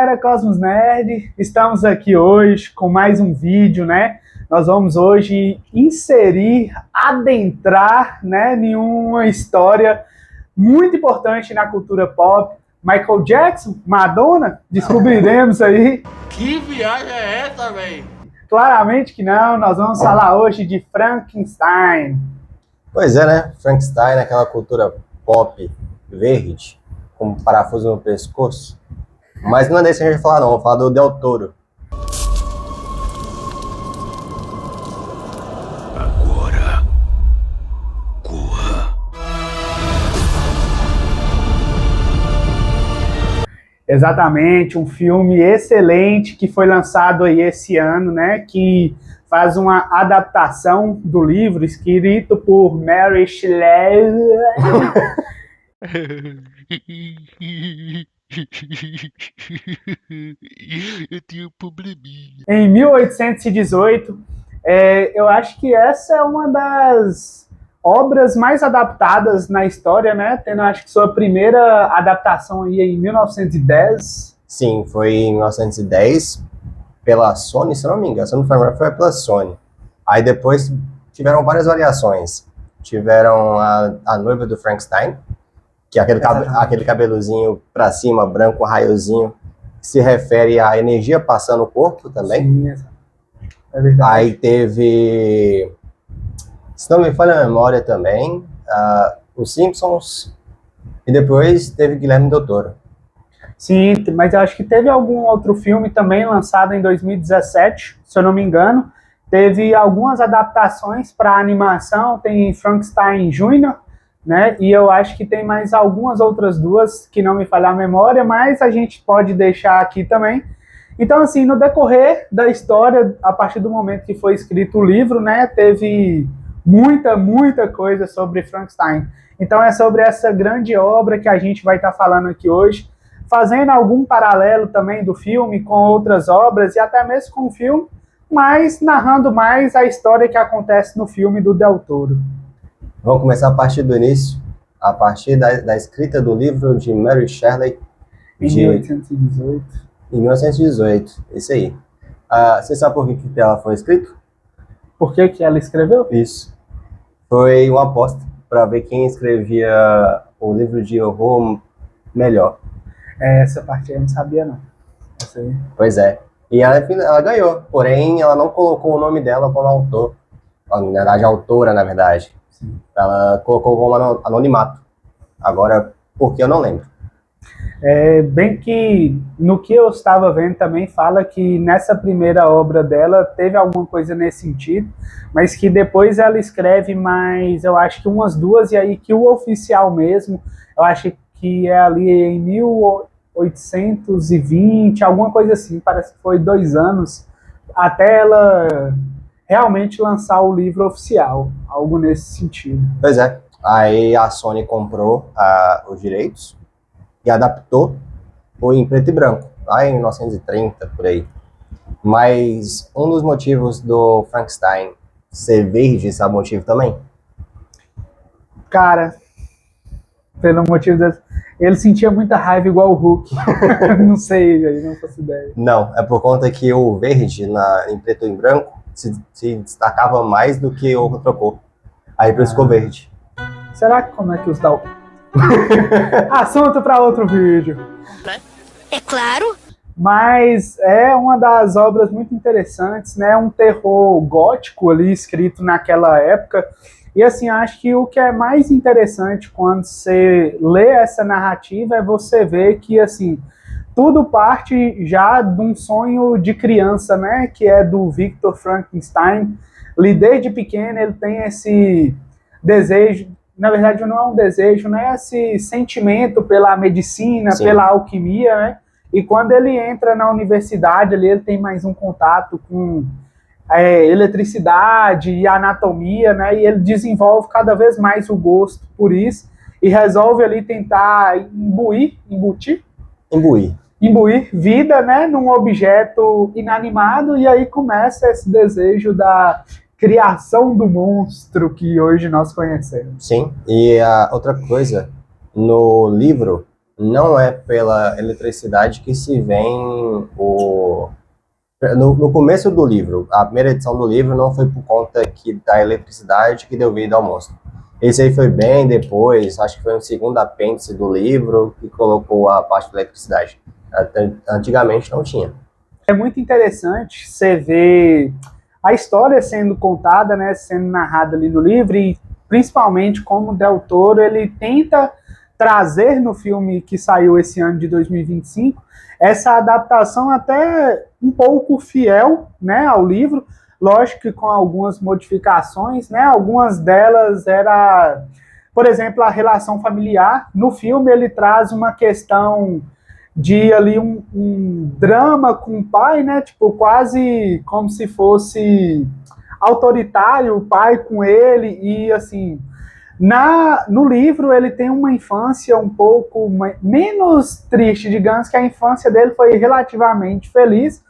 galera, Cosmos Nerd, estamos aqui hoje com mais um vídeo, né? Nós vamos hoje adentrar, né, em uma história muito importante na cultura pop. Michael Jackson, Madonna, descobriremos aí. Que viagem é essa, velho? Claramente que não, nós vamos falar hoje de Frankenstein. Pois é, né? Frankenstein, aquela cultura pop verde, com um parafuso no pescoço. Mas não é desse que a gente vai falar, não. Vamos falar do Del Toro. Agora, corra. Exatamente, um filme excelente que foi lançado aí esse ano, né? Que faz uma adaptação do livro escrito por Mary Shelley. Eu tenho um probleminha. Em 1818, eu acho que essa é uma das obras mais adaptadas na história, né? Tendo, acho que sua primeira adaptação aí em 1910. Sim, foi em 1910, pela Sony, se eu não me engano. Se eu não for foi pela Sony. Aí depois tiveram várias variações. Tiveram a noiva do Frankenstein, que é aquele cabelozinho pra cima, branco, raiozinho, se refere à energia passando no corpo também. Sim, é verdade. Aí teve, se não me falha a memória também, os Simpsons, e depois teve Guilherme Del Toro. Sim, mas eu acho que teve algum outro filme também lançado em 2017, se eu não me engano. Teve algumas adaptações para animação, tem Frankenstein Jr., né? E eu acho que tem mais algumas outras duas que não me falhar a memória, mas a gente pode deixar aqui também. Então, assim, no decorrer da história, a partir do momento que foi escrito o livro, né, teve muita coisa sobre Frankenstein. Então é sobre essa grande obra que a gente vai estar falando aqui hoje, fazendo algum paralelo também do filme com outras obras e até mesmo com o filme, mas narrando mais a história que acontece no filme do Del Toro. Vamos começar a partir do início, a partir da escrita do livro de Mary Shelley, Em 1818. Em 1918, isso aí. Você sabe por que ela foi escrita? Por que ela escreveu? Isso. Foi uma aposta para ver quem escrevia o livro de horror melhor. Essa parte eu não sabia, não. Essa aí. Pois é. E ela ganhou, porém ela não colocou o nome dela como autor. Na verdade, autora, na verdade. Sim. Ela colocou como anonimato. Agora, por que eu não lembro. Bem que no que eu estava vendo também fala que nessa primeira obra dela teve alguma coisa nesse sentido, mas que depois ela escreve mais, eu acho que umas duas, e aí que o oficial mesmo, eu acho que é ali em 1820, alguma coisa assim, parece que foi 2 anos, até ela realmente lançar o livro oficial, algo nesse sentido. Pois é. Aí a Sony comprou os direitos e adaptou em preto e branco, lá em 1930, por aí. Mas um dos motivos do Frankenstein ser verde, sabe o motivo também? Cara, pelo motivo ele sentia muita raiva igual o Hulk. Não sei, velho, não faço ideia. Não, é por conta que o verde em preto e branco se destacava mais do que outra cor. Aí por isso ficou verde. Será que como é que os dá? Assunto para outro vídeo. É claro. Mas é uma das obras muito interessantes, né? Um terror gótico ali escrito naquela época. E assim, acho que o que é mais interessante quando você lê essa narrativa é você ver que assim, tudo parte já de um sonho de criança, né? Que é do Victor Frankenstein. Ele desde pequeno ele tem esse desejo. Na verdade, não é um desejo, né? Esse sentimento pela medicina, Sim. pela alquimia, né? E quando ele entra na universidade, ali, ele tem mais um contato com eletricidade e anatomia, né? E ele desenvolve cada vez mais o gosto por isso e resolve ali tentar embuir vida, né? Num objeto inanimado, e aí começa esse desejo da criação do monstro que hoje nós conhecemos. Sim, e a outra coisa, no livro, não é pela eletricidade que se vem o... No começo do livro, a primeira edição do livro não foi por conta da eletricidade que deu vida ao monstro. Esse aí foi bem depois, acho que foi no segundo apêndice do livro que colocou a parte da eletricidade. Antigamente não tinha. É muito interessante você ver a história sendo contada, né, sendo narrada ali no livro, e principalmente como o Del Toro ele tenta trazer no filme que saiu esse ano de 2025 essa adaptação até um pouco fiel, né, ao livro, lógico que com algumas modificações, né, algumas delas era, por exemplo, a relação familiar. No filme ele traz uma questão de ali um drama com o pai, né, tipo, quase como se fosse autoritário o pai com ele, e assim, no livro ele tem uma infância um pouco menos triste, digamos que a infância dele foi relativamente feliz,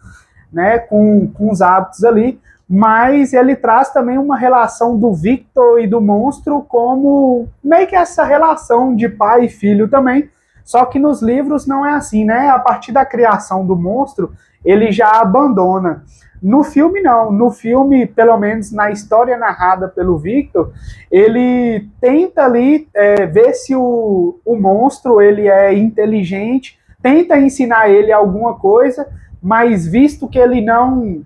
né, com os hábitos ali, mas ele traz também uma relação do Victor e do monstro como meio que essa relação de pai e filho também, só que nos livros não é assim, né, a partir da criação do monstro ele já abandona. No filme não, no filme, pelo menos na história narrada pelo Victor, ele tenta ali ver se o monstro ele é inteligente, tenta ensinar ele alguma coisa, mas visto que ele não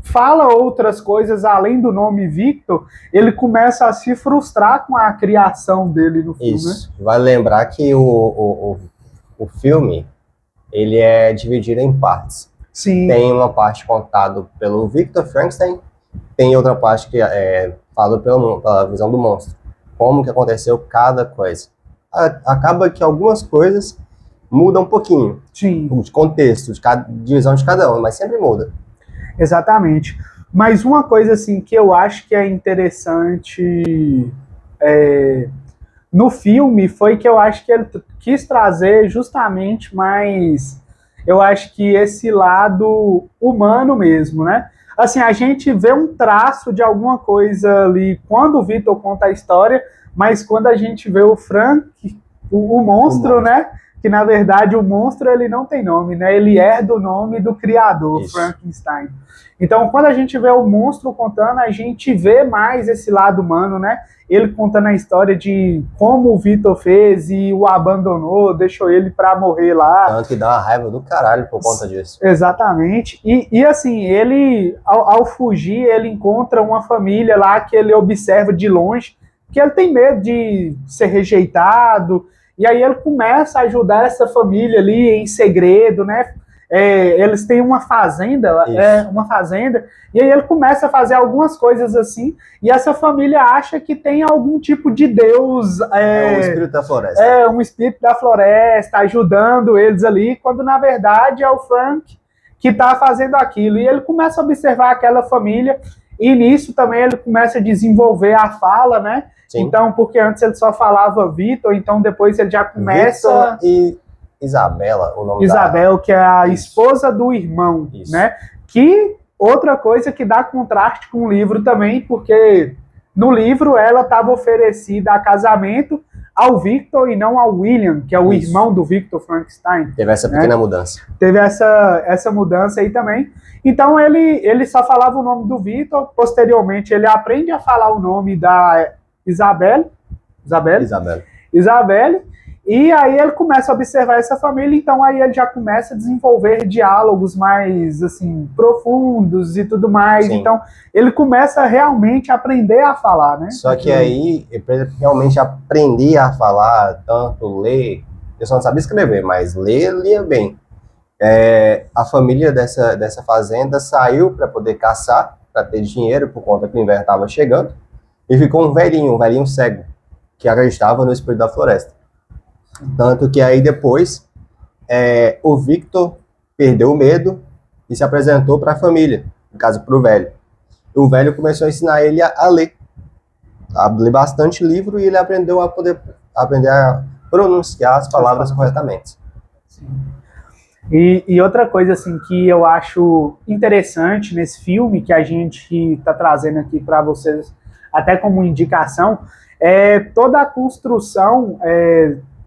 fala outras coisas além do nome Victor, ele começa a se frustrar com a criação dele no filme. Isso, né? Vale lembrar que o filme ele é dividido em partes. Sim. Tem uma parte contada pelo Victor Frankenstein, tem outra parte que é falada pela visão do monstro. Como que aconteceu cada coisa. Acaba que algumas coisas mudam um pouquinho. Sim. De contexto, de divisão de cada um, mas sempre muda. Exatamente. Mas uma coisa assim que eu acho que é interessante no filme foi que eu acho que ele quis trazer justamente mais... Eu acho que esse lado humano mesmo, né? Assim, a gente vê um traço de alguma coisa ali quando o Victor conta a história, mas quando a gente vê o Frank, o monstro, né? Que na verdade o monstro ele não tem nome, né? Ele herda o nome do criador, isso. Frankenstein. Então, quando a gente vê o monstro contando, a gente vê mais esse lado humano, né? Ele contando a história de como o Victor fez e o abandonou, deixou ele para morrer lá. Tanto que dá uma raiva do caralho por conta disso. Exatamente. E assim, ele, ao fugir, ele encontra uma família lá que ele observa de longe, que ele tem medo de ser rejeitado, e aí ele começa a ajudar essa família ali em segredo, né? Eles têm uma fazenda, e aí ele começa a fazer algumas coisas assim, e essa família acha que tem algum tipo de Deus... um espírito da floresta. Um espírito da floresta, ajudando eles ali, quando na verdade é o Frank que está fazendo aquilo. E ele começa a observar aquela família, e nisso também ele começa a desenvolver a fala, né? Sim. Então, porque antes ele só falava Victor, então depois ele já começa... Victor e Isabela, o nome Isabel, que é a esposa do irmão, né? Que outra coisa que dá contraste com o livro também, porque no livro ela estava oferecida a casamento ao Victor e não ao William, que é o irmão do Victor Frankenstein. Teve essa pequena mudança. Teve essa mudança aí também. Então ele só falava o nome do Victor, posteriormente ele aprende a falar o nome da Isabelle, e aí ele começa a observar essa família, então aí ele já começa a desenvolver diálogos mais, assim, profundos e tudo mais. Sim. Então ele começa realmente a aprender a falar, né? Só que aí, ele realmente aprender a falar, tanto ler, eu só não sabia escrever, mas lia bem. A família dessa fazenda saiu para poder caçar, para ter dinheiro, por conta que o inverno estava chegando, e ficou um velhinho cego, que acreditava no espírito da floresta. Tanto que aí depois o Victor perdeu o medo e se apresentou para a família, no caso para o velho. E o velho começou a ensinar ele a ler bastante livro, e ele aprendeu a pronunciar as palavras corretamente. Sim. E outra coisa assim que eu acho interessante nesse filme, que a gente está trazendo aqui para vocês até como indicação, é toda a construção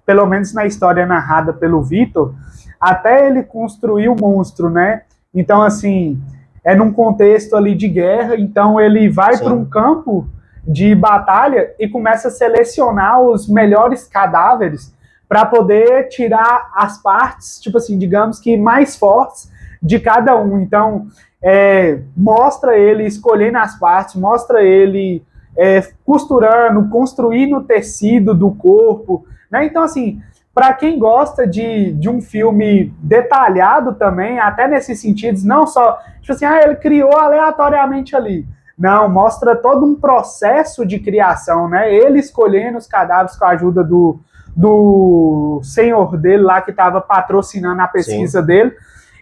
pelo menos na história narrada pelo Victor, até ele construir o monstro, né? Então, assim, é num contexto ali de guerra, então ele vai para um campo de batalha e começa a selecionar os melhores cadáveres para poder tirar as partes, tipo assim, digamos que mais fortes de cada um. Então, mostra ele escolhendo as partes, mostra ele costurando, construindo o tecido do corpo, né? Então, assim, para quem gosta de um filme detalhado também, até nesses sentidos, não só, tipo assim, ele criou aleatoriamente ali. Não, mostra todo um processo de criação, né? Ele escolhendo os cadáveres com a ajuda do senhor dele lá, que estava patrocinando a pesquisa dele.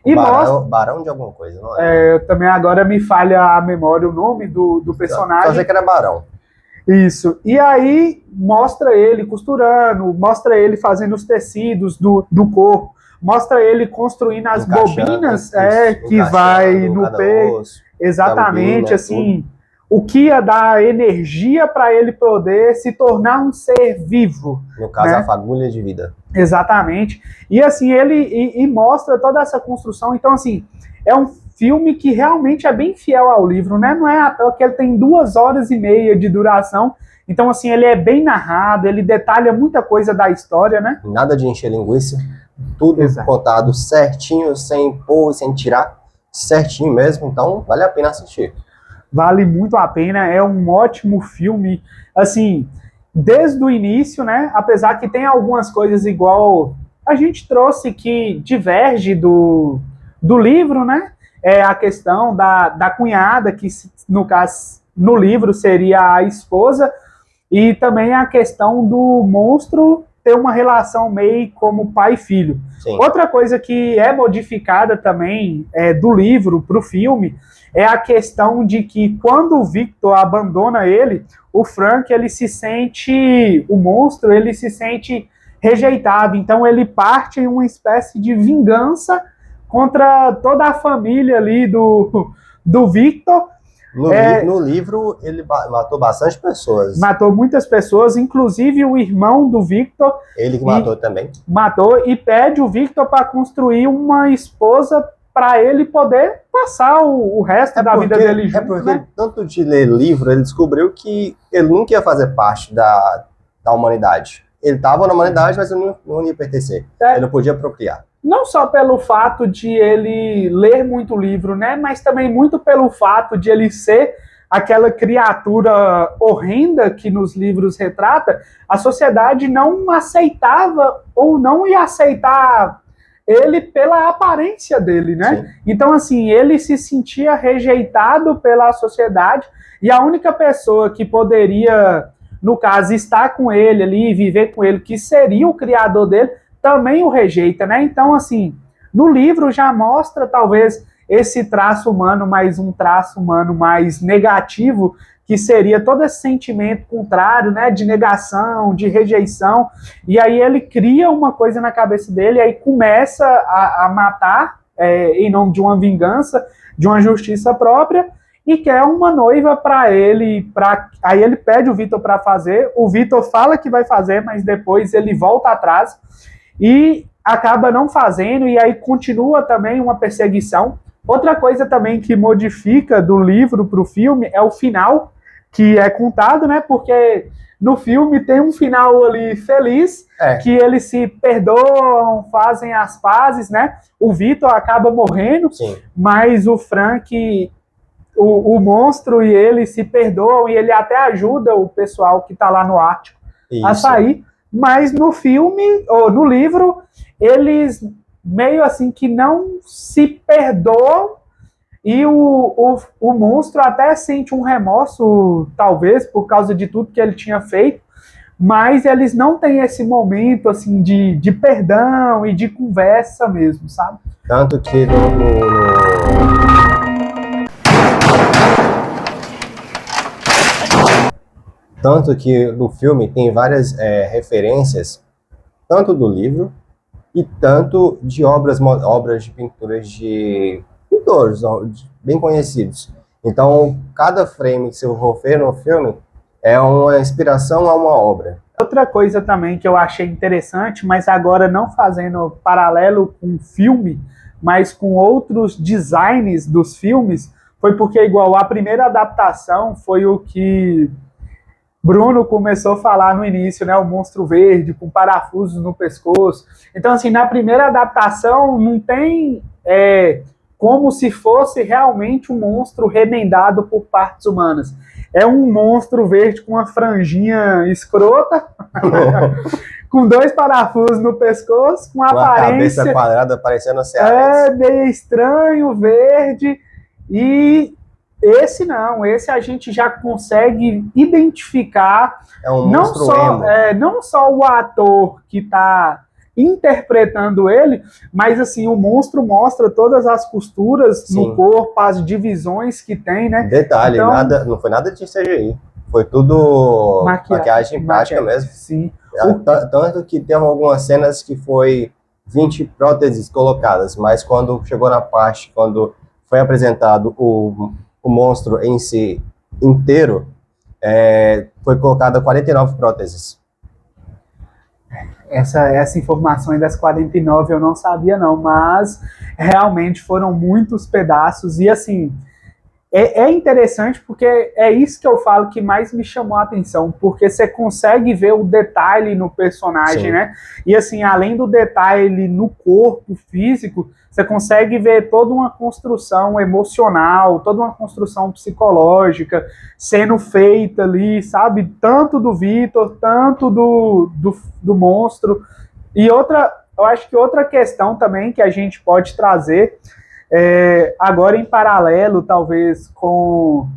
E Barão de alguma coisa, não é? Também agora me falha a memória o nome do personagem. Só sei que era Barão. Isso. E aí mostra ele costurando, mostra ele fazendo os tecidos do corpo, mostra ele construindo as bobinas que vai no peito. Exatamente, bobina, assim, tudo. O que ia dar energia para ele poder se tornar um ser vivo. No caso, né? A fagulha de vida. Exatamente. E assim, ele mostra toda essa construção. Então, assim, é um filme que realmente é bem fiel ao livro, né? Não é à toa que ele tem 2h30 de duração. Então, assim, ele é bem narrado, ele detalha muita coisa da história, né? Nada de encher linguiça. Tudo contado certinho, sem pôr, sem tirar. Certinho mesmo. Então, vale a pena assistir. Vale muito a pena, é um ótimo filme, assim, desde o início, né, apesar que tem algumas coisas igual a gente trouxe que diverge do livro, né, a questão da cunhada, que no caso, no livro seria a esposa, e também a questão do monstro ter uma relação meio como pai e filho. Sim. Outra coisa que é modificada também do livro para o filme é a questão de que quando o Victor abandona ele, o Frank, ele se sente, o monstro, ele se sente rejeitado. Então ele parte em uma espécie de vingança contra toda a família ali do Victor. No livro, ele matou bastante pessoas. Matou muitas pessoas, inclusive o irmão do Victor. Ele que matou também. Matou e pede o Victor para construir uma esposa para ele poder passar o resto da vida dele junto. Porque tanto de ler livro, ele descobriu que ele nunca ia fazer parte da humanidade. Ele estava na humanidade, mas ele não ia pertencer. Ele não podia procriar. Não só pelo fato de ele ler muito livro, né? Mas também muito pelo fato de ele ser aquela criatura horrenda que nos livros retrata. A sociedade não aceitava ou não ia aceitar ele pela aparência dele, né? Sim. Então, assim, ele se sentia rejeitado pela sociedade e a única pessoa que poderia, no caso, estar com ele ali, viver com ele, que seria o criador dele, também o rejeita, né? Então, assim, no livro já mostra, talvez, esse traço humano, mais um traço humano mais negativo, que seria todo esse sentimento contrário, né, de negação, de rejeição, e aí ele cria uma coisa na cabeça dele, e aí começa a matar em nome de uma vingança, de uma justiça própria, e quer uma noiva para ele, aí ele pede o Victor para fazer, o Victor fala que vai fazer, mas depois ele volta atrás, e acaba não fazendo, e aí continua também uma perseguição. Outra coisa também que modifica do livro para o filme é o final, que é contado, né? Porque no filme tem um final ali feliz, que eles se perdoam, fazem as pazes, né? O Victor acaba morrendo, sim, mas o Frank, o monstro e ele se perdoam, e ele até ajuda o pessoal que tá lá no Ártico a sair, mas no filme, ou no livro, eles meio assim que não se perdoam, e o monstro até sente um remorso, talvez, por causa de tudo que ele tinha feito, mas eles não têm esse momento, assim, de perdão e de conversa mesmo, sabe? Tanto que no filme tem várias referências, tanto do livro e tanto de obras de pinturas de pintores bem conhecidos. Então, cada frame que você for ver no filme é uma inspiração a uma obra. Outra coisa também que eu achei interessante, mas agora não fazendo paralelo com o filme, mas com outros designs dos filmes, foi porque, igual, a primeira adaptação foi o que Bruno começou a falar no início, né? O monstro verde com parafusos no pescoço. Então, assim, na primeira adaptação não tem como se fosse realmente um monstro remendado por partes humanas. É um monstro verde com uma franjinha escrota, com 2 parafusos no pescoço, com Uma aparência... cabeça quadrada parecendo cearense. meio estranho, verde, e esse não, esse a gente já consegue identificar É um monstro emo. não só o ator que está interpretando ele, mas assim, o monstro mostra todas as costuras Sim. no corpo, as divisões que tem, né? Detalhe, Então- não foi nada de CGI. Foi tudo maquiagem prática mesmo. Sim. Tanto que teve algumas cenas que foi 20 próteses colocadas, mas quando chegou na parte, quando foi apresentado o monstro em si inteiro, foi colocada 49 próteses. Essa informação aí das 49 eu não sabia não, mas realmente foram muitos pedaços e assim, é interessante porque é isso que eu falo que mais me chamou a atenção, porque você consegue ver o detalhe no personagem, Sim. né? E assim, além do detalhe no corpo físico, você consegue ver toda uma construção emocional, toda uma construção psicológica sendo feita ali, sabe? Tanto do Vitor, tanto do monstro. E eu acho que outra questão também que a gente pode trazer, agora em paralelo, talvez, com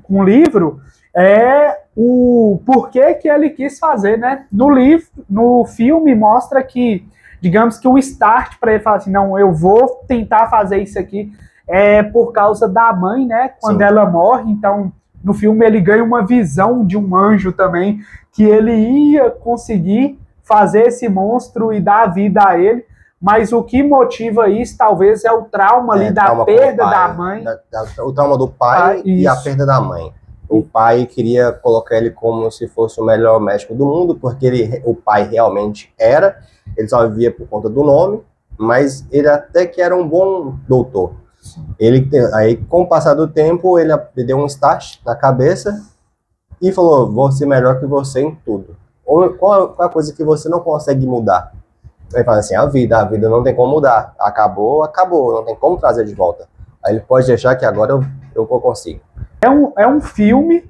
o livro, é o porquê que ele quis fazer, né? No filme mostra que, digamos que o start para ele falar assim, não, eu vou tentar fazer isso aqui, é por causa da mãe, né? Quando Sim. ela morre, então no filme ele ganha uma visão de um anjo também, que ele ia conseguir fazer esse monstro e dar vida a ele, mas o que motiva isso talvez é o trauma ali da Trauma com perda o pai, da mãe. o trauma do pai e a isso. perda da mãe. O pai queria colocar ele como se fosse o melhor médico do mundo, porque o pai realmente era, ele só vivia por conta do nome, mas ele até que era um bom doutor. Aí, com o passar do tempo, ele deu um start na cabeça e falou, vou ser melhor que você em tudo. Qual é a coisa que você não consegue mudar? Ele fala assim, a vida não tem como mudar. Acabou, não tem como trazer de volta. Aí ele pode deixar que agora eu consigo. É um filme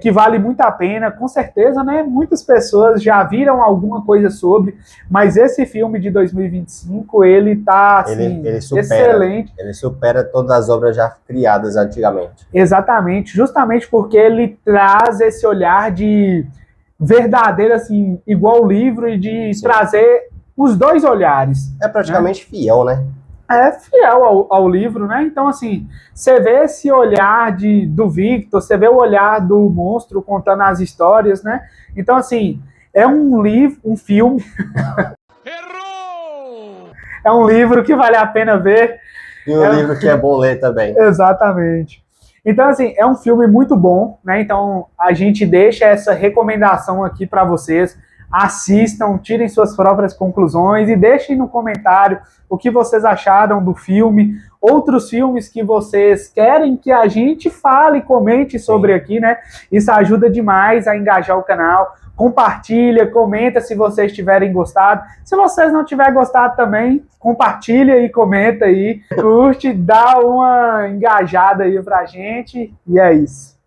que vale muito a pena, com certeza, né? Muitas pessoas já viram alguma coisa sobre, mas esse filme de 2025, ele tá assim, Ele supera, excelente. Ele supera todas as obras já criadas antigamente. Exatamente, justamente porque ele traz esse olhar de verdadeiro, assim, igual o livro, e de Sim. trazer os dois olhares. É praticamente fiel, né? É fiel ao livro, né? Então, assim, você vê esse olhar do Victor, você vê o olhar do monstro contando as histórias, né? Então, assim, é um filme. Errou! É um livro que vale a pena ver. E um livro que é bom ler também. Exatamente. Então, assim, é um filme muito bom, né? Então, a gente deixa essa recomendação aqui para vocês. Assistam, tirem suas próprias conclusões e deixem no comentário o que vocês acharam do filme, outros filmes que vocês querem que a gente fale e comente sobre aqui, né? Isso ajuda demais a engajar o canal. Compartilha, comenta se vocês tiverem gostado. Se vocês não tiverem gostado também, compartilha e comenta aí, curte, dá uma engajada aí pra gente. E é isso.